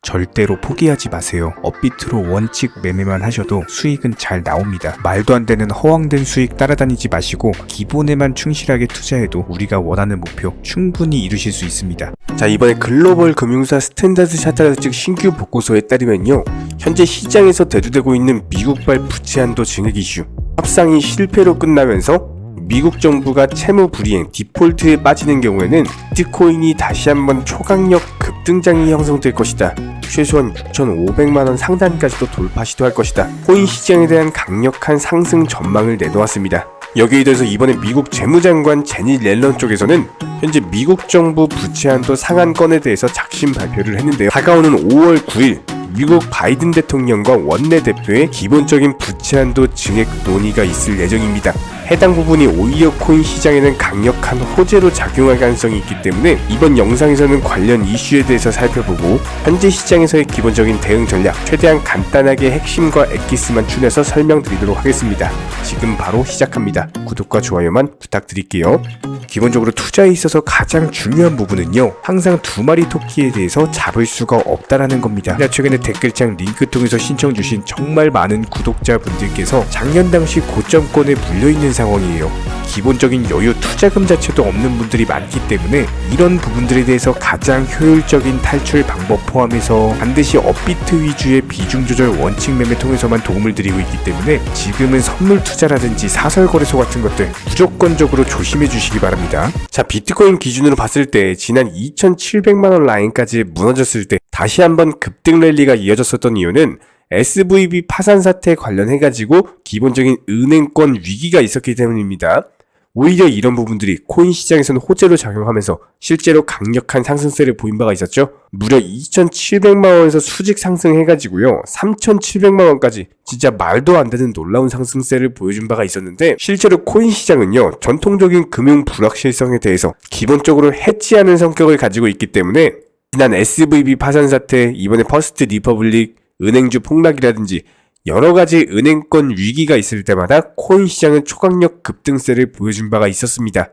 절대로 포기하지 마세요. 업비트로 원칙 매매만 하셔도 수익은 잘 나옵니다. 말도 안 되는 허황된 수익 따라다니지 마시고 기본에만 충실하게 투자해도 우리가 원하는 목표 충분히 이루실 수 있습니다. 자, 이번에 글로벌 금융사 스탠다드 차타르드 측 신규 보고서에 따르면요, 현재 시장에서 대두되고 있는 미국발 부채 한도 증액 이슈 협상이 실패로 끝나면서 미국 정부가 채무 불이행 디폴트에 빠지는 경우에는 비트코인이 다시 한번 초강력 급등장이 형성될 것이다. 최소한 6,500만원 상단까지도 돌파 시도할 것이다. 코인 시장에 대한 강력한 상승 전망을 내놓았습니다. 여기에 대해서 이번에 미국 재무장관 제닛 옐런 쪽에서는 현재 미국 정부 부채 한도 상한건에 대해서 작심 발표를 했는데요. 다가오는 5월 9일 미국 바이든 대통령과 원내대표의 기본적인 부채 한도 증액 논의가 있을 예정입니다. 해당 부분이 오히려 코인 시장에는 강력한 호재로 작용할 가능성이 있기 때문에 이번 영상에서는 관련 이슈에 대해서 살펴보고 현재 시장에서의 기본적인 대응 전략, 최대한 간단하게 핵심과 엑기스만 추려서 설명드리도록 하겠습니다. 지금 바로 시작합니다. 구독과 좋아요만 부탁드릴게요. 기본적으로 투자에 있어서 가장 중요한 부분은요, 항상 두 마리 토끼에 대해서 잡을 수가 없다라는 겁니다. 최근에 댓글창 링크 통해서 신청 주신 정말 많은 구독자분들께서 작년 당시 고점권에 물려있는 상황이에요. 기본적인 여유 투자금 자체도 없는 분들이 많기 때문에 이런 부분들에 대해서 가장 효율적인 탈출 방법 포함해서 반드시 업비트 위주의 비중 조절 원칙 매매 통해서만 도움을 드리고 있기 때문에 지금은 선물 투자라든지 사설 거래소 같은 것들 무조건적으로 조심해 주시기 바랍니다. 자, 비트코인 기준으로 봤을 때 지난 2,700만원 라인까지 무너졌을 때 다시 한번 급등 랠리가 이어졌었던 이유는 SVB 파산 사태 관련해가지고 기본적인 은행권 위기가 있었기 때문입니다. 오히려 이런 부분들이 코인 시장에서는 호재로 작용하면서 실제로 강력한 상승세를 보인 바가 있었죠. 무려 2,700만원에서 수직 상승해가지고요 3,700만원까지 진짜 말도 안 되는 놀라운 상승세를 보여준 바가 있었는데, 실제로 코인 시장은요 전통적인 금융 불확실성에 대해서 기본적으로 해치하는 성격을 가지고 있기 때문에 지난 SVB 파산 사태, 이번에 퍼스트 리퍼블릭 은행주 폭락이라든지 여러가지 은행권 위기가 있을 때마다 코인 시장은 초강력 급등세를 보여준 바가 있었습니다.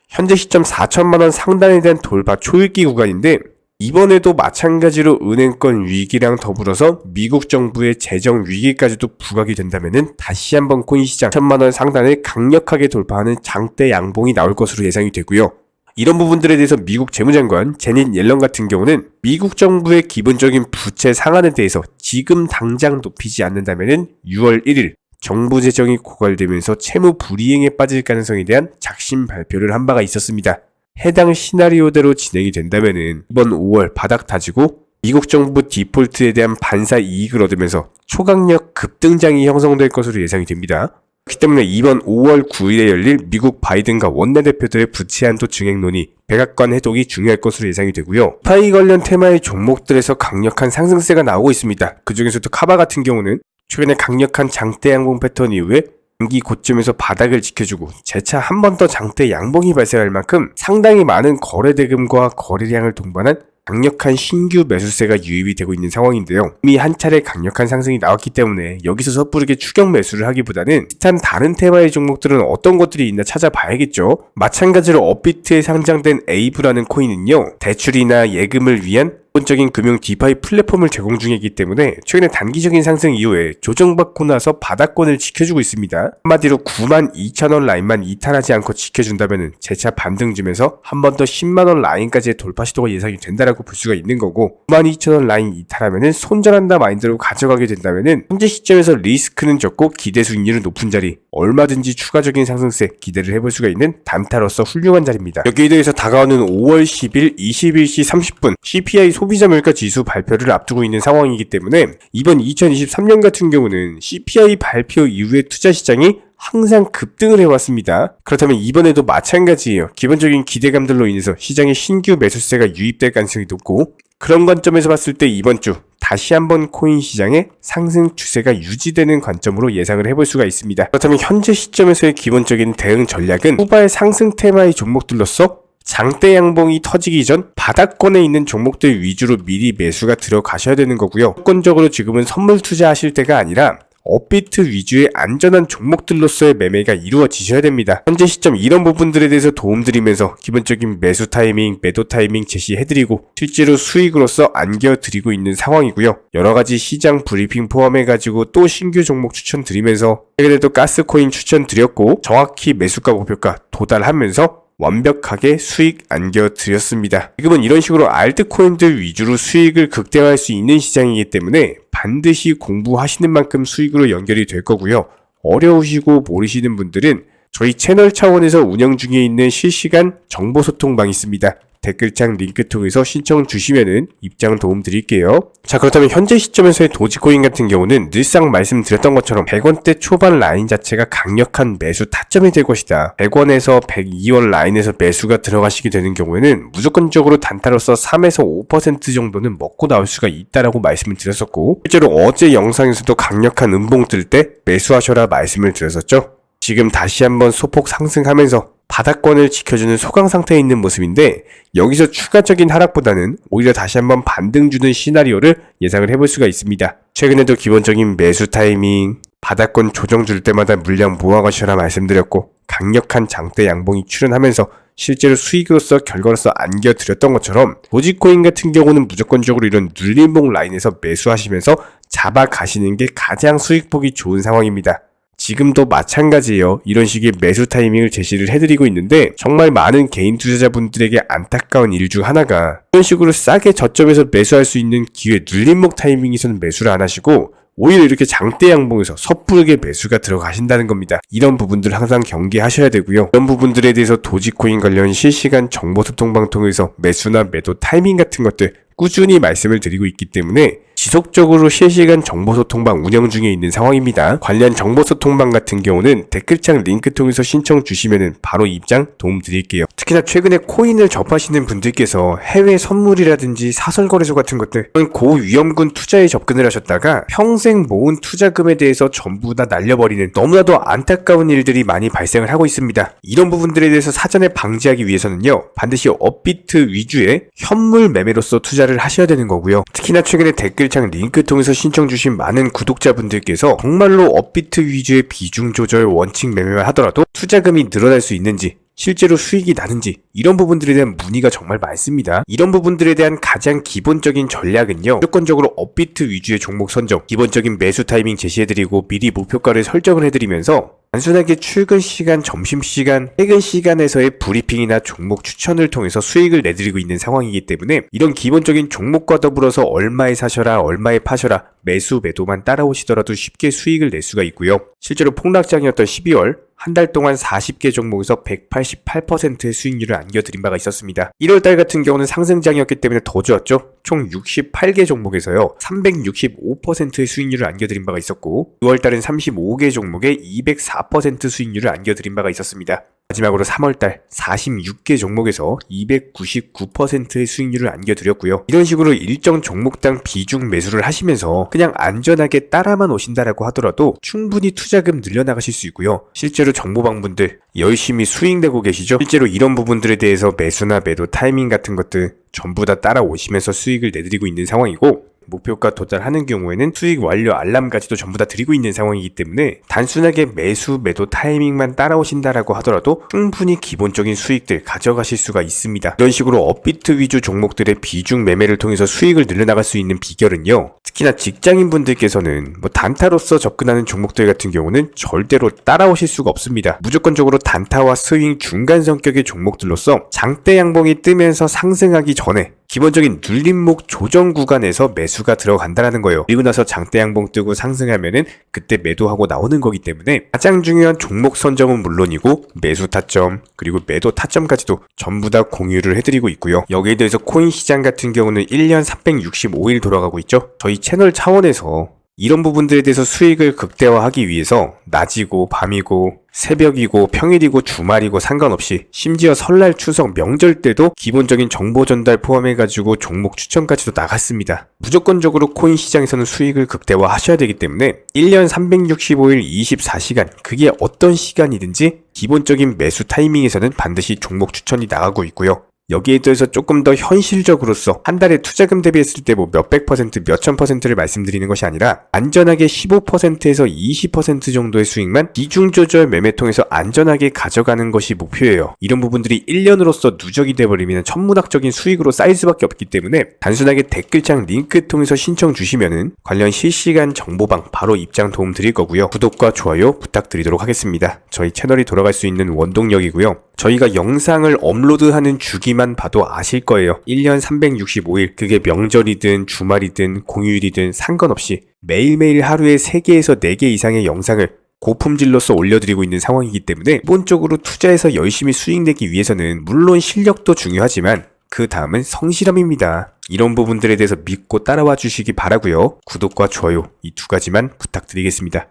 현재 시점 4천만원 상단에 대한 돌파 초읽기 구간인데, 이번에도 마찬가지로 은행권 위기랑 더불어서 미국 정부의 재정 위기까지도 부각이 된다면 다시 한번 코인 시장 1천만원 상단을 강력하게 돌파하는 장대 양봉이 나올 것으로 예상이 되고요. 이런 부분들에 대해서 미국 재무장관 제닛 옐런 같은 경우는 미국 정부의 기본적인 부채 상한에 대해서 지금 당장 높이지 않는다면 6월 1일 정부 재정이 고갈되면서 채무 불이행에 빠질 가능성에 대한 작심 발표를 한 바가 있었습니다. 해당 시나리오대로 진행이 된다면 이번 5월 바닥 다지고 미국 정부 디폴트에 대한 반사 이익을 얻으면서 초강력 급등장이 형성될 것으로 예상이 됩니다. 그렇기 때문에 이번 5월 9일에 열릴 미국 바이든과 원내대표들의 부채 한도 증액 논의, 백악관 회동이 중요할 것으로 예상이 되고요. 파이 관련 테마의 종목들에서 강력한 상승세가 나오고 있습니다. 그 중에서도 카바 같은 경우는 최근에 강력한 장대 양봉 패턴 이후에 단기 고점에서 바닥을 지켜주고 재차 한 번 더 장대 양봉이 발생할 만큼 상당히 많은 거래 대금과 거래량을 동반한 강력한 신규 매수세가 유입이 되고 있는 상황인데요. 이미 한 차례 강력한 상승이 나왔기 때문에 여기서 섣부르게 추격 매수를 하기보다는 비슷한 다른 테마의 종목들은 어떤 것들이 있나 찾아봐야겠죠. 마찬가지로 업비트에 상장된 에이브라는 코인은요, 대출이나 예금을 위한 기본적인 금융 디파이 플랫폼을 제공 중이기 때문에 최근에 단기적인 상승 이후에 조정받고 나서 바닥권을 지켜주고 있습니다. 한마디로 92,000원 라인만 이탈하지 않고 지켜준다면 재차 반등쯤에서 한 번 더 10만원 라인까지의 돌파 시도가 예상이 된다라고 볼 수가 있는 거고, 92,000원 라인 이탈하면 손절한다 마인드로 가져가게 된다면 현재 시점에서 리스크는 적고 기대 수익률은 높은 자리, 얼마든지 추가적인 상승세 기대를 해볼 수가 있는 단타로서 훌륭한 자리입니다. 여기에 대해서 다가오는 5월 10일 21시 30분 CPI 소비자 물가 지수 발표를 앞두고 있는 상황이기 때문에 이번 2023년 같은 경우는 CPI 발표 이후에 투자 시장이 항상 급등을 해왔습니다. 그렇다면 이번에도 마찬가지예요. 기본적인 기대감들로 인해서 시장에 신규 매수세가 유입될 가능성이 높고, 그런 관점에서 봤을 때 이번 주 다시 한번 코인 시장의 상승 추세가 유지되는 관점으로 예상을 해볼 수가 있습니다. 그렇다면 현재 시점에서의 기본적인 대응 전략은 후발 상승 테마의 종목들로서 장대 양봉이 터지기 전 바닥권에 있는 종목들 위주로 미리 매수가 들어가셔야 되는 거고요. 조건적으로 지금은 선물 투자하실 때가 아니라 업비트 위주의 안전한 종목들로서의 매매가 이루어지셔야 됩니다. 현재 시점 이런 부분들에 대해서 도움드리면서 기본적인 매수 타이밍, 매도 타이밍 제시해드리고 실제로 수익으로서 안겨드리고 있는 상황이고요. 여러가지 시장 브리핑 포함해가지고 또 신규 종목 추천드리면서 최근에도 가스코인 추천드렸고 정확히 매수가 목표가 도달하면서 완벽하게 수익 안겨드렸습니다. 지금은 이런 식으로 알트코인들 위주로 수익을 극대화할 수 있는 시장이기 때문에 반드시 공부하시는 만큼 수익으로 연결이 될 거고요. 어려우시고 모르시는 분들은 저희 채널 차원에서 운영 중에 있는 실시간 정보소통방이 있습니다. 댓글창 링크 통해서 신청 주시면은 입장 도움 드릴게요. 자, 그렇다면 현재 시점에서의 도지코인 같은 경우는 늘상 말씀드렸던 것처럼 100원대 초반 라인 자체가 강력한 매수 타점이 될 것이다. 100원에서 102원 라인에서 매수가 들어가시게 되는 경우에는 무조건적으로 단타로서 3에서 5% 정도는 먹고 나올 수가 있다라고 말씀을 드렸었고, 실제로 어제 영상에서도 강력한 음봉 뜰 때 매수하셔라 말씀을 드렸었죠. 지금 다시 한번 소폭 상승하면서 바닥권을 지켜주는 소강 상태에 있는 모습인데, 여기서 추가적인 하락보다는 오히려 다시 한번 반등 주는 시나리오를 예상을 해볼 수가 있습니다. 최근에도 기본적인 매수 타이밍, 바닥권 조정 줄 때마다 물량 모아가셔라 말씀드렸고, 강력한 장대 양봉이 출현하면서 실제로 수익으로서 결과로서 안겨드렸던 것처럼 도지코인 같은 경우는 무조건적으로 이런 눌림목 라인에서 매수하시면서 잡아가시는 게 가장 수익폭이 좋은 상황입니다. 지금도 마찬가지예요. 이런 식의 매수 타이밍을 제시를 해드리고 있는데 정말 많은 개인 투자자분들에게 안타까운 일 중 하나가 이런 식으로 싸게 저점에서 매수할 수 있는 기회 눌림목 타이밍에서는 매수를 안 하시고 오히려 이렇게 장대 양봉에서 섣부르게 매수가 들어가신다는 겁니다. 이런 부분들 항상 경계하셔야 되고요. 이런 부분들에 대해서 도지코인 관련 실시간 정보소통방 통해서 매수나 매도 타이밍 같은 것들 꾸준히 말씀을 드리고 있기 때문에 지속적으로 실시간 정보소통방 운영 중에 있는 상황입니다. 관련 정보소통방 같은 경우는 댓글창 링크 통해서 신청 주시면 바로 입장 도움 드릴게요. 특히나 최근에 코인을 접하시는 분들께서 해외 선물이라든지 사설거래소 같은 것들, 고위험군 투자에 접근을 하셨다가 평생 모은 투자금에 대해서 전부 다 날려버리는 너무나도 안타까운 일들이 많이 발생을 하고 있습니다. 이런 부분들에 대해서 사전에 방지하기 위해서는요, 반드시 업비트 위주의 현물 매매로서 투자를 하셔야 되는 거고요. 특히나 최근에 댓글창 링크 통해서 신청 주신 많은 구독자분들께서 정말로 업비트 위주의 비중 조절 원칙 매매만 하더라도 투자금이 늘어날 수 있는지, 실제로 수익이 나는지, 이런 부분들에 대한 문의가 정말 많습니다. 이런 부분들에 대한 가장 기본적인 전략은요, 무조건적으로 업비트 위주의 종목 선정, 기본적인 매수 타이밍 제시해드리고 미리 목표가를 설정을 해드리면서 단순하게 출근 시간, 점심 시간, 퇴근 시간에서의 브리핑이나 종목 추천을 통해서 수익을 내드리고 있는 상황이기 때문에 이런 기본적인 종목과 더불어서 얼마에 사셔라, 얼마에 파셔라, 매수, 매도만 따라오시더라도 쉽게 수익을 낼 수가 있고요. 실제로 폭락장이었던 12월 한 달 동안 40개 종목에서 188%의 수익률을 안겨드린 바가 있었습니다. 1월달 같은 경우는 상승장이었기 때문에 더 좋았죠. 총 68개 종목에서요 365%의 수익률을 안겨드린 바가 있었고, 6월달은 35개 종목에 204% 수익률을 안겨드린 바가 있었습니다. 마지막으로 3월달 46개 종목에서 299%의 수익률을 안겨드렸고요. 이런 식으로 일정 종목당 비중 매수를 하시면서 그냥 안전하게 따라만 오신다라고 하더라도 충분히 투자금 늘려나가실 수 있고요. 실제로 정보방분들 열심히 수익 내고 계시죠? 실제로 이런 부분들에 대해서 매수나 매도 타이밍 같은 것들 전부 다 따라오시면서 수익을 내드리고 있는 상황이고, 목표가 도달하는 경우에는 수익 완료 알람까지도 전부 다 드리고 있는 상황이기 때문에 단순하게 매수, 매도 타이밍만 따라오신다라고 하더라도 충분히 기본적인 수익들 가져가실 수가 있습니다. 이런 식으로 업비트 위주 종목들의 비중 매매를 통해서 수익을 늘려나갈 수 있는 비결은요, 특히나 직장인분들께서는 단타로서 접근하는 종목들 같은 경우는 절대로 따라오실 수가 없습니다. 무조건적으로 단타와 스윙 중간 성격의 종목들로서 장대 양봉이 뜨면서 상승하기 전에 기본적인 눌림목 조정 구간에서 매수가 들어간다는 거예요. 그리고 나서 장대 양봉 뜨고 상승하면은 그때 매도하고 나오는 거기 때문에 가장 중요한 종목 선정은 물론이고 매수 타점 그리고 매도 타점까지도 전부 다 공유를 해드리고 있고요. 여기에 대해서 코인 시장 같은 경우는 1년 365일 돌아가고 있죠. 저희 채널 차원에서 이런 부분들에 대해서 수익을 극대화하기 위해서 낮이고 밤이고 새벽이고 평일이고 주말이고 상관없이 심지어 설날 추석 명절 때도 기본적인 정보 전달 포함해가지고 종목 추천까지도 나갔습니다. 무조건적으로 코인 시장에서는 수익을 극대화 하셔야 되기 때문에 1년 365일 24시간 그게 어떤 시간이든지 기본적인 매수 타이밍에서는 반드시 종목 추천이 나가고 있고요. 여기에 더해서 조금 더 현실적으로서 한 달에 투자금 대비했을 때 뭐 몇백 퍼센트, 몇천 퍼센트를 말씀드리는 것이 아니라 안전하게 15%에서 20% 정도의 수익만 비중 조절 매매 통해서 안전하게 가져가는 것이 목표예요. 이런 부분들이 1년으로서 누적이 돼버리면 천문학적인 수익으로 쌓일 수밖에 없기 때문에 단순하게 댓글창 링크 통해서 신청 주시면은 관련 실시간 정보방 바로 입장 도움 드릴 거고요. 구독과 좋아요 부탁드리도록 하겠습니다. 저희 채널이 돌아갈 수 있는 원동력이고요. 저희가 영상을 업로드하는 주기만 봐도 아실 거예요. 1년 365일, 그게 명절이든 주말이든 공휴일이든 상관없이 매일매일 하루에 3개에서 4개 이상의 영상을 고품질로서 올려드리고 있는 상황이기 때문에 기본적으로 투자해서 열심히 수익 내기 위해서는 물론 실력도 중요하지만 그 다음은 성실함입니다. 이런 부분들에 대해서 믿고 따라와 주시기 바라고요. 구독과 좋아요 이 2가지만 부탁드리겠습니다.